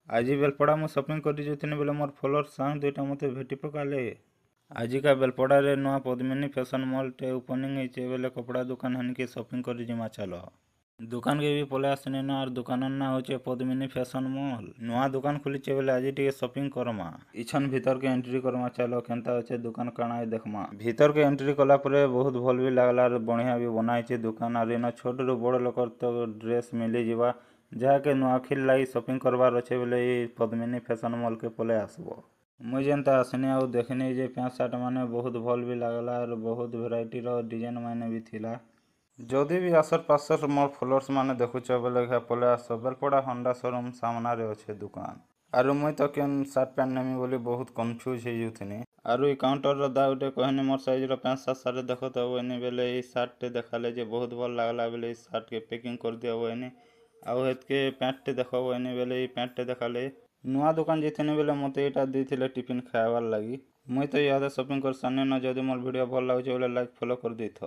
आज बेलपड़ा मु शॉपिंग कर जाइथिनि बेले मोर फॉलोअर सांग दुईटा मते भेटी पकाले। आजिका बेलपड़ा रे नुआ पद्मिनी फैशन मॉल टे ओपनिंग होइछे बेले कपड़ा दुकान हनके शॉपिंग कर जिमा चलो। दुकान के भी पले आसने ना और दुकान ना होचे पद्मिनी फैशन मॉल। नुआ दुकान खुलीचे बेले आज टिके शॉपिंग करमा। इछन भीतर के एंट्री करमा चलो केनता होचे दुकान काना है देखमा। भीतर के एंट्री कला परे बहुत भल भी लागला और बढ़िया भी बनाइछे दुकान और इनो छोट रु बड़ लोकर तो ड्रेस मिली जिबा। जहाँके नुआखिल लाई शॉपिंग करवार अच्छे बेले ये पद्मिनी फैशन मॉल के पले आसबो। मुझे जेनता आसनी आउ देखनी जे पैंट शर्ट माने बहुत भल भी लागला और बहुत वेराइटी रो डिजाइन माने भी थिला। जदि भी आसर पासर मोर फॉलोअर्स माने देखुछ बेले घा पले आस बेलपड़ा होंडा शोरूम सामना रे अच्छे दुकान। आरु मुई तो केन शर्ट पैंट नेमी बोली बहुत कंफ्यूज हे जुथिनी। आरु ई काउंटर रो दा उटे कहनी मोर साइज रो पैंट शर्ट सारे देखो तो वनी बेले ई शर्ट टे देखाले जे बहुत भल लागला बेले ई शर्ट के पैकिंग कर दिया वनी। आउ हेतके पैंट टे देखो वनी बेले ई पैंट टे देखाले। नुआ दुकान जेथिनी बेले मते एटा देथिले टिफिन खाइबार लागि। मुई तो यादे शॉपिंग कर साने न जदि मोर वीडियो भल लागुचे बेले लाइक फॉलो कर देथो।